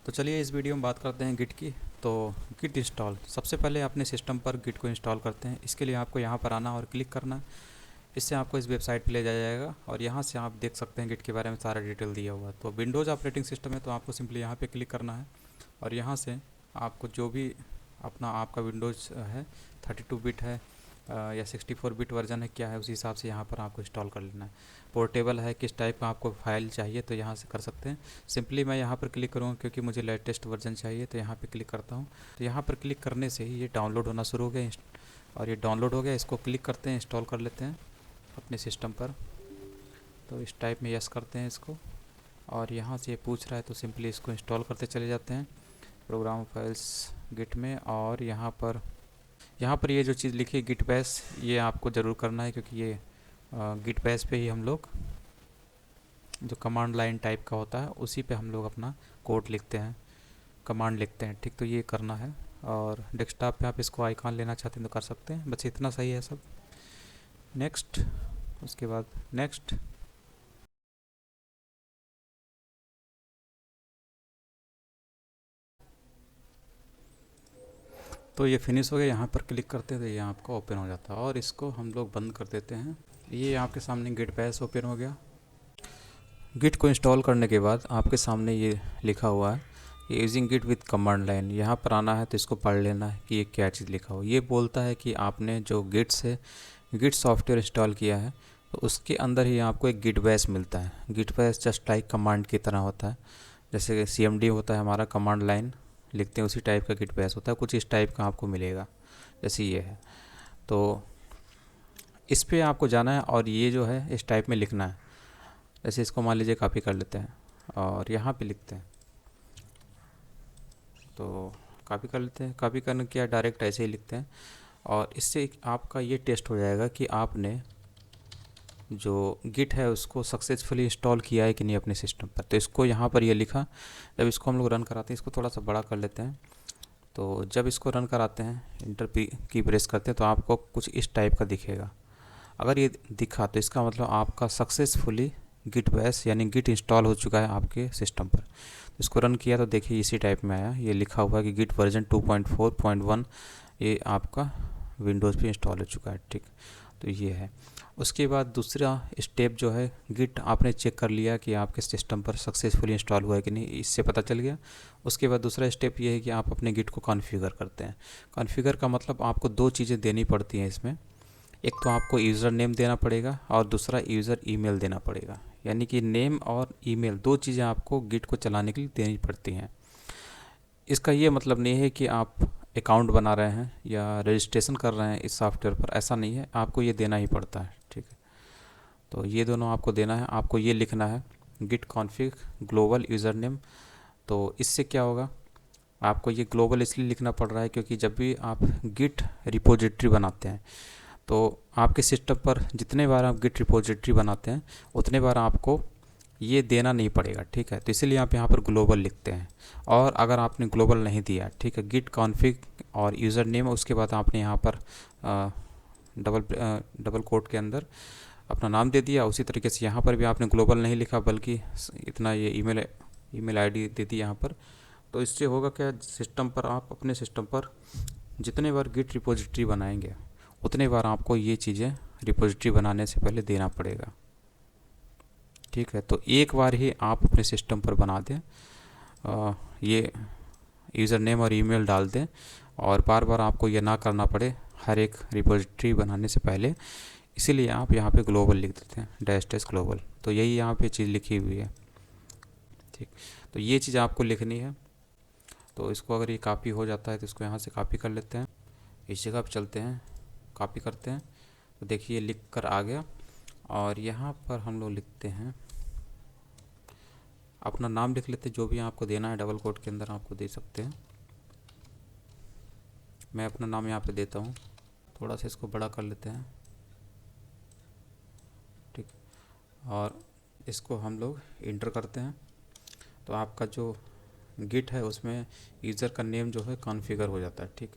तो चलिए इस वीडियो में बात करते हैं गिट की। तो गिट इंस्टॉल, सबसे पहले अपने सिस्टम पर गिट को इंस्टॉल करते हैं। इसके लिए आपको यहाँ पर आना और क्लिक करना। इससे आपको इस वेबसाइट पे ले जाया जाएगा और यहाँ से आप देख सकते हैं गिट के बारे में सारा डिटेल दिया हुआ है। तो विंडोज़ ऑपरेटिंग सिस्टम है तो आपको सिंपली यहाँ पे क्लिक करना है और यहाँ से आपको जो भी अपना आपका विंडोज़ है 32 बिट है या 64 बिट वर्जन है क्या है, उसी हिसाब से यहाँ पर आपको इंस्टॉल कर लेना है। पोर्टेबल है, किस टाइप का आपको फाइल चाहिए तो यहाँ से कर सकते हैं। सिंपली मैं यहाँ पर क्लिक करूँगा क्योंकि मुझे लेटेस्ट वर्जन चाहिए, तो यहाँ पर क्लिक करता हूँ। तो यहाँ पर क्लिक करने से ही ये डाउनलोड होना शुरू हो गया और ये डाउनलोड हो गया। इसको क्लिक करते हैं, इंस्टॉल कर लेते हैं अपने सिस्टम पर। तो इस टाइप में यस करते हैं इसको और यहाँ से ये पूछ रहा है तो सिंपली इसको इंस्टॉल करते चले जाते हैं प्रोग्राम फाइल्स गिट में। और यहाँ पर ये जो चीज़ लिखी है गिट बैश, ये आपको ज़रूर करना है क्योंकि ये गिट बैश पे ही हम लोग जो कमांड लाइन टाइप का होता है उसी पे हम लोग अपना कोड लिखते हैं, कमांड लिखते हैं। ठीक, तो ये करना है। और डेस्कटॉप पे आप इसको आइकॉन लेना चाहते हैं तो कर सकते हैं। बस इतना सही है सब। नेक्स्ट, उसके बाद नेक्स्ट। तो ये फिनिश हो गया। यहाँ पर क्लिक करते हैं तो ये आपका ओपन हो जाता है और इसको हम लोग बंद कर देते हैं। ये आपके सामने गिट बैश ओपन हो गया। गिट को इंस्टॉल करने के बाद आपके सामने ये लिखा हुआ है using git with command line. यहाँ पर आना है तो इसको पढ़ लेना है कि ये क्या चीज़ लिखा हो। ये बोलता है कि आपने जो गिट से गिट सॉफ्टवेयर इंस्टॉल किया है तो उसके अंदर ही आपको एक गिट बैश मिलता है। Git bash just like command की तरह होता है, जैसे CMD होता है हमारा कमांड लाइन लिखते हैं, उसी टाइप का गिट बैश होता है। कुछ इस टाइप का आपको मिलेगा जैसे ये है। तो इस पर आपको जाना है और ये जो है इस टाइप में लिखना है। जैसे इसको मान लीजिए कॉपी कर लेते हैं और यहाँ पे लिखते हैं। तो कॉपी कर लेते हैं। कॉपी करने के डायरेक्ट ऐसे ही लिखते हैं और इससे आपका ये टेस्ट हो जाएगा कि आपने जो गिट है उसको सक्सेसफुली इंस्टॉल किया है कि नहीं अपने सिस्टम पर। तो इसको यहाँ पर ये लिखा। जब इसको हम लोग रन कराते हैं, इसको थोड़ा सा बड़ा कर लेते हैं। तो जब इसको रन कराते हैं, इंटर की प्रेस करते हैं तो आपको कुछ इस टाइप का दिखेगा। अगर ये दिखा तो इसका मतलब आपका सक्सेसफुली गिट बैश यानी गिट इंस्टॉल हो चुका है आपके सिस्टम पर। तो इसको रन किया तो देखिए इसी टाइप में आया, ये लिखा हुआ है कि गिट वर्जन 2.4.1 ये आपका विंडोज़ पे इंस्टॉल हो चुका है। ठीक, तो ये है। उसके बाद दूसरा स्टेप जो है, गिट आपने चेक कर लिया कि आपके सिस्टम पर सक्सेसफुली इंस्टॉल हुआ है कि नहीं, इससे पता चल गया। उसके बाद दूसरा स्टेप ये है कि आप अपने गिट को कॉन्फ़िगर करते हैं। कॉन्फ़िगर का मतलब आपको दो चीज़ें देनी पड़ती हैं इसमें। एक तो आपको यूज़र नेम देना पड़ेगा और दूसरा यूज़र ईमेल देना पड़ेगा। यानी कि नेम और ईमेल दो चीज़ें आपको गिट को चलाने के लिए देनी पड़ती हैं। इसका ये मतलब नहीं है कि आप अकाउंट बना रहे हैं या रजिस्ट्रेशन कर रहे हैं इस सॉफ्टवेयर पर, ऐसा नहीं है, आपको ये देना ही पड़ता है। ठीक है, तो ये दोनों आपको देना है। आपको ये लिखना है git config global user name. तो इससे क्या होगा, आपको ये ग्लोबल इसलिए लिखना पड़ रहा है क्योंकि जब भी आप गिट रिपोजिटरी बनाते हैं तो आपके सिस्टम पर जितने बार आप गिट रिपोजिटरी बनाते हैं उतने बार आपको ये देना नहीं पड़ेगा। ठीक है, तो इसीलिए आप यहाँ पर ग्लोबल लिखते हैं। और अगर आपने ग्लोबल नहीं दिया, ठीक है, गिट कॉन्फ़िग और यूज़र नेम, उसके बाद आपने यहाँ पर डबल कोट के अंदर अपना नाम दे दिया, उसी तरीके से यहाँ पर भी आपने ग्लोबल नहीं लिखा बल्कि इतना ये ईमेल आईडी दे दी यहाँ पर। तो इससे होगा क्या, सिस्टम पर आप अपने सिस्टम पर जितने बार गिट रिपोजिटरी बनाएंगे उतने बार आपको ये चीज़ें रिपोजिटरी बनाने से पहले देना पड़ेगा। ठीक है, तो एक बार ही आप अपने सिस्टम पर बना दें, ये यूज़र नेम और ईमेल डाल दें और बार बार आपको ये ना करना पड़े हर एक रिपोजिटरी बनाने से पहले। इसीलिए आप यहाँ पे ग्लोबल लिख देते हैं, डैश ग्लोबल। तो यही यहाँ पे चीज़ लिखी हुई है। ठीक, तो ये चीज़ आपको लिखनी है। तो इसको अगर ये कॉपी हो जाता है तो इसको यहाँ से कॉपी कर लेते हैं, इस जगह पर चलते हैं, कॉपी करते हैं। तो देखिए लिख कर आ गया और यहाँ पर हम लोग लिखते हैं अपना नाम, लिख लेते हैं जो भी आपको देना है, डबल कोट के अंदर आपको दे सकते हैं। मैं अपना नाम यहाँ पे देता हूँ, थोड़ा सा इसको बड़ा कर लेते हैं। ठीक, और इसको हम लोग इंटर करते हैं तो आपका जो गिट है उसमें यूज़र का नेम जो है कॉन्फ़िगर हो जाता है। ठीक,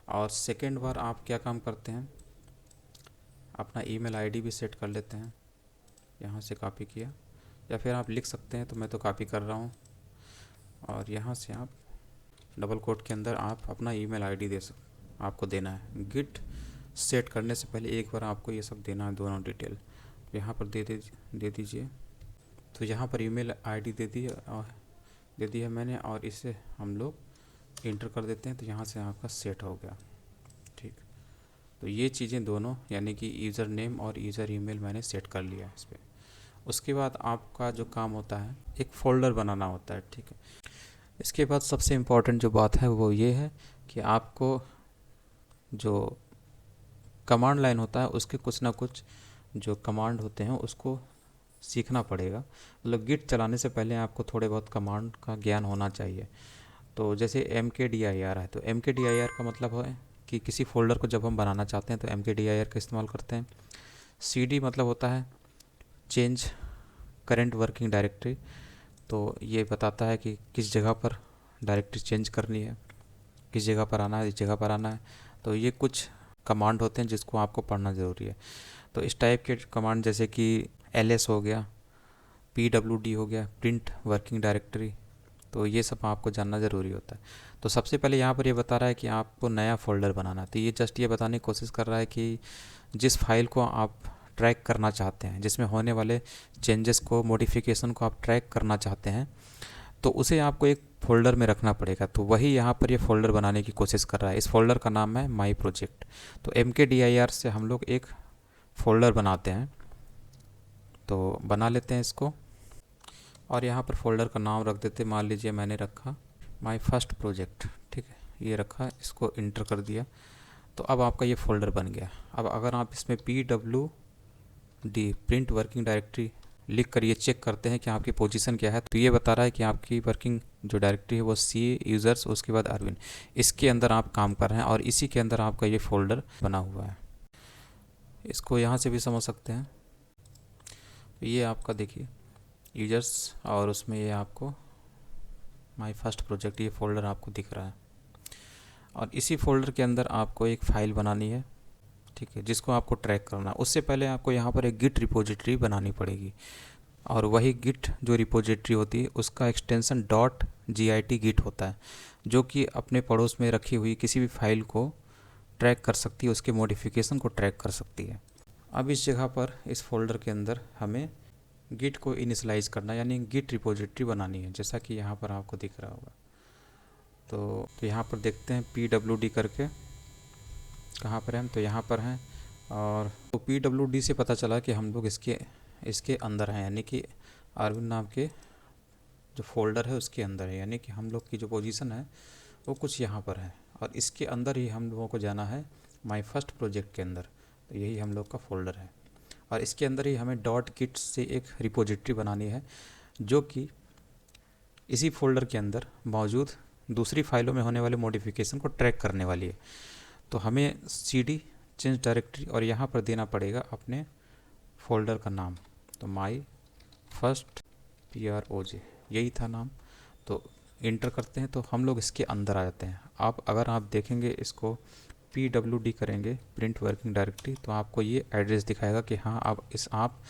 और सेकेंड बार आप क्या काम करते हैं, अपना ईमेल आईडी भी सेट कर लेते हैं। यहाँ से कॉपी किया या फिर आप लिख सकते हैं, तो मैं तो कॉपी कर रहा हूँ। और यहाँ से आप डबल कोट के अंदर आप अपना ईमेल आईडी आपको देना है। गिट सेट करने से पहले एक बार आपको ये सब देना है, दोनों डिटेल यहाँ पर दे दीजिए। तो यहाँ पर ईमेल आईडी दे दी है मैंने, और इसे हम लोग इंटर कर देते हैं। तो यहाँ से आपका सेट हो गया, ठीक। तो ये चीज़ें दोनों, यानी कि यूज़र नेम और यूज़र ईमेल मैंने सेट कर लिया है इस पर। उसके बाद आपका जो काम होता है, एक फ़ोल्डर बनाना होता है, ठीक है। इसके बाद सबसे इम्पोर्टेंट जो बात है वो ये है कि आपको जो कमांड लाइन होता है उसके कुछ ना कुछ जो कमांड होते हैं उसको सीखना पड़ेगा। मतलब गिट चलाने से पहले आपको थोड़े बहुत कमांड का ज्ञान होना चाहिए। तो जैसे mkdir है, तो mkdir का मतलब है कि किसी फोल्डर को जब हम बनाना चाहते हैं तो mkdir का इस्तेमाल करते हैं। cd मतलब होता है चेंज करेंट वर्किंग डायरेक्टरी, तो ये बताता है कि किस जगह पर डायरेक्टरी चेंज करनी है, किस जगह पर आना है, इस जगह पर आना है। तो ये कुछ कमांड होते हैं जिसको आपको पढ़ना ज़रूरी है। तो इस टाइप के कमांड जैसे कि ls हो गया, pwd हो गया, प्रिंट वर्किंग डायरेक्टरी, तो ये सब आपको जानना ज़रूरी होता है। तो सबसे पहले यहाँ पर ये बता रहा है कि आपको नया फ़ोल्डर बनाना है। तो ये जस्ट ये बताने की कोशिश कर रहा है कि जिस फाइल को आप ट्रैक करना चाहते हैं, जिसमें होने वाले चेंजेस को, मॉडिफिकेशन को आप ट्रैक करना चाहते हैं, तो उसे आपको एक फ़ोल्डर में रखना पड़ेगा। तो वही यहाँ पर ये फ़ोल्डर बनाने की कोशिश कर रहा है। इस फोल्डर का नाम है माई प्रोजेक्ट। तो mkdir से हम लोग एक फ़ोल्डर बनाते हैं। तो बना लेते हैं इसको, और यहाँ पर फोल्डर का नाम रख देते। मान लीजिए मैंने रखा माई फर्स्ट प्रोजेक्ट, ठीक है, ये रखा, इसको इंटर कर दिया। तो अब आपका ये फ़ोल्डर बन गया। अब अगर आप इसमें pwd प्रिंट वर्किंग डायरेक्टरी लिख कर ये चेक करते हैं कि आपकी पोजीशन क्या है, तो ये बता रहा है कि आपकी वर्किंग जो डायरेक्टरी है वो सी यूज़र्स, उसके बाद अरविंद, इसके अंदर आप काम कर रहे हैं और इसी के अंदर आपका ये फ़ोल्डर बना हुआ है। इसको यहाँ से भी समझ सकते हैं। ये आपका देखिए यूजर्स, और उसमें ये आपको माय फर्स्ट प्रोजेक्ट, ये फ़ोल्डर आपको दिख रहा है। और इसी फोल्डर के अंदर आपको एक फ़ाइल बनानी है, ठीक है, जिसको आपको ट्रैक करना है। उससे पहले आपको यहाँ पर एक गिट रिपोजिटरी बनानी पड़ेगी, और वही गिट जो रिपोजिटरी होती है उसका एक्सटेंशन .git गिट होता है, जो कि अपने पड़ोस में रखी हुई किसी भी फाइल को ट्रैक कर सकती है, उसके मॉडिफिकेशन को ट्रैक कर सकती है। अब इस जगह पर इस फोल्डर के अंदर हमें गिट को इनिशलाइज करना, यानी गिट रिपोजिटरी बनानी है, जैसा कि यहाँ पर आपको दिख रहा होगा। तो यहाँ पर देखते हैं pwd करके कहाँ पर हैं, तो यहाँ पर हैं। और तो pwd से पता चला कि हम लोग इसके अंदर हैं, यानी कि अरविंद नाम के जो फोल्डर है उसके अंदर है, यानी कि हम लोग की जो पोजीशन है वो कुछ यहाँ पर है, और इसके अंदर ही हम लोगों को जाना है माय फर्स्ट प्रोजेक्ट के अंदर। तो यही हम लोग का फोल्डर है, और इसके अंदर ही हमें .git से एक रिपोजिटरी बनानी है, जो कि इसी फोल्डर के अंदर मौजूद दूसरी फाइलों में होने वाले मॉडिफिकेशन को ट्रैक करने वाली है। तो हमें cd चेंज डायरेक्टरी, और यहाँ पर देना पड़ेगा अपने फोल्डर का नाम। तो माई फर्स्ट proj यही था नाम। तो इंटर करते हैं तो हम लोग इसके अंदर आ जाते हैं। आप अगर आप देखेंगे इसको pwd करेंगे प्रिंट वर्किंग डायरेक्टरी, तो आपको ये एड्रेस दिखाएगा कि हाँ आप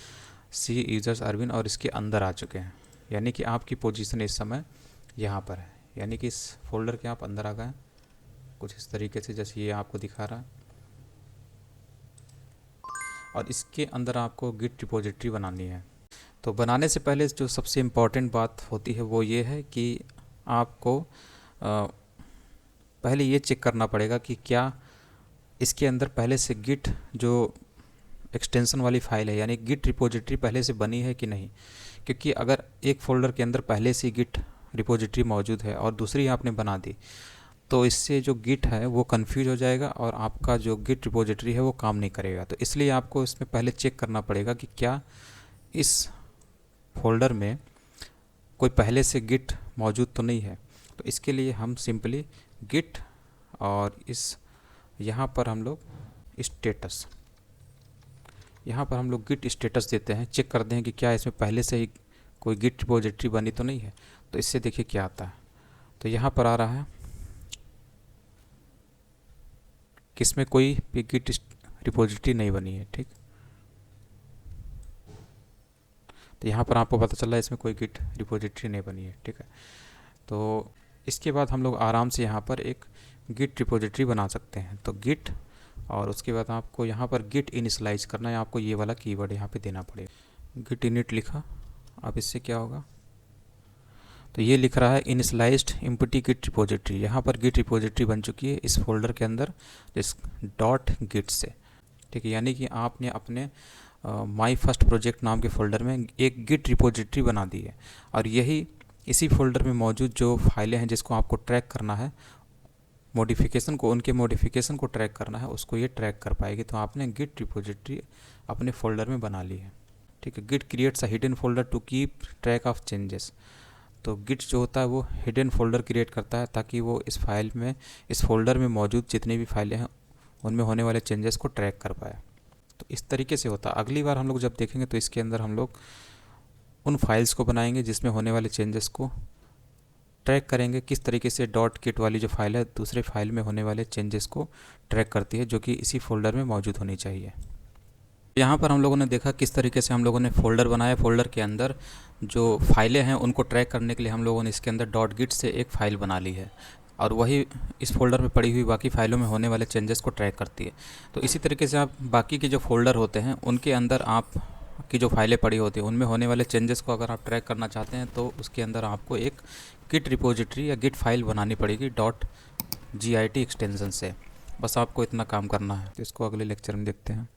सी यूज़र्स अरविंद और इसके अंदर आ चुके हैं, यानी कि आपकी पोजीशन इस समय यहाँ पर है, यानी कि इस फोल्डर के आप अंदर आ गए कुछ इस तरीके से, जैसे ये आपको दिखा रहा है। और इसके अंदर आपको गिट रिपोजिटरी बनानी है। तो बनाने से पहले जो सबसे इम्पॉर्टेंट बात होती है वो ये है कि आपको पहले ये चेक करना पड़ेगा कि क्या इसके अंदर पहले से गिट जो एक्सटेंशन वाली फ़ाइल है, यानी गिट रिपोजिटरी पहले से बनी है कि नहीं। क्योंकि अगर एक फ़ोल्डर के अंदर पहले से गिट रिपोजिटरी मौजूद है और दूसरी आपने बना दी, तो इससे जो गिट है वो कंफ्यूज हो जाएगा और आपका जो गिट रिपोजिटरी है वो काम नहीं करेगा। तो इसलिए आपको इसमें पहले चेक करना पड़ेगा कि क्या इस फोल्डर में कोई पहले से गिट मौजूद तो नहीं है। तो इसके लिए हम सिंपली गिट, और इस यहाँ पर हम लोग स्टेटस, यहाँ पर हम लोग गिट स्टेटस देते हैं, चेक करते हैं कि क्या इसमें पहले से ही कोई गिट रिपोजिटरी बनी तो नहीं है। तो इससे देखिए क्या आता है। तो यहाँ पर आ रहा है कि इसमें कोई भी गिट रिपोजिटरी नहीं बनी है, ठीक। तो यहाँ पर आपको पता चला इसमें कोई गिट रिपोजिटरी नहीं बनी है, ठीक है। तो इसके बाद हम लोग आराम से यहाँ पर एक गिट रिपोजिटरी बना सकते हैं। तो गिट, और उसके बाद आपको यहाँ पर गिट इनिशलाइज करना है, आपको ये वाला कीवर्ड यहाँ पे देना पड़ेगा। गिट इनिट लिखा, अब इससे क्या होगा, तो ये लिख रहा है इनिशलाइज्ड एम्प्टी गिट रिपोजिटरी। यहाँ पर गिट रिपोजिटरी बन चुकी है इस फोल्डर के अंदर इस डॉट गिट से, ठीक है। यानी कि आपने अपने माई फर्स्ट प्रोजेक्ट नाम के फोल्डर में एक गिट रिपोजिटरी बना दी है, और यही इसी फोल्डर में मौजूद जो फाइलें हैं जिसको आपको ट्रैक करना है, मॉडिफिकेशन को, उनके मॉडिफिकेशन को ट्रैक करना है, उसको ये ट्रैक कर पाएगी। तो आपने गिट रिपोजिटरी अपने फोल्डर में बना ली है, ठीक है। Git creates a hidden folder to keep track of changes. तो गिट जो होता है वो हिडन फोल्डर क्रिएट करता है ताकि वो इस फाइल में, इस फोल्डर में मौजूद जितनी भी फाइलें हैं उनमें होने वाले चेंजेस को ट्रैक कर पाए। तो इस तरीके से होता है। अगली बार हम लोग जब देखेंगे तो इसके अंदर हम लोग उन फाइल्स को बनाएंगे जिसमें होने वाले चेंजेस को ट्रैक करेंगे, किस तरीके से डॉट गिट वाली जो फाइल है दूसरे फाइल में होने वाले चेंजेस को ट्रैक करती है, जो कि इसी फोल्डर में मौजूद होनी चाहिए। यहाँ पर हम लोगों ने देखा किस तरीके से हम लोगों ने फोल्डर बनाया। फोल्डर के अंदर जो फाइलें हैं उनको ट्रैक करने के लिए हम लोगों ने इसके अंदर डॉट गिट से एक फ़ाइल बना ली है, और वही इस फोल्डर में पड़ी हुई बाकी फ़ाइलों में होने वाले चेंजेस को ट्रैक करती है। तो इसी तरीके से आप बाकी के जो फोल्डर होते हैं उनके अंदर आप की जो फाइलें पड़ी होती हैं उनमें होने वाले चेंजेस को अगर आप ट्रैक करना चाहते हैं तो उसके अंदर आपको एक गिट रिपोजिटरी या गिट फाइल बनानी पड़ेगी डॉट git एक्सटेंशन से। बस आपको इतना काम करना है। तो इसको अगले लेक्चर में देखते हैं।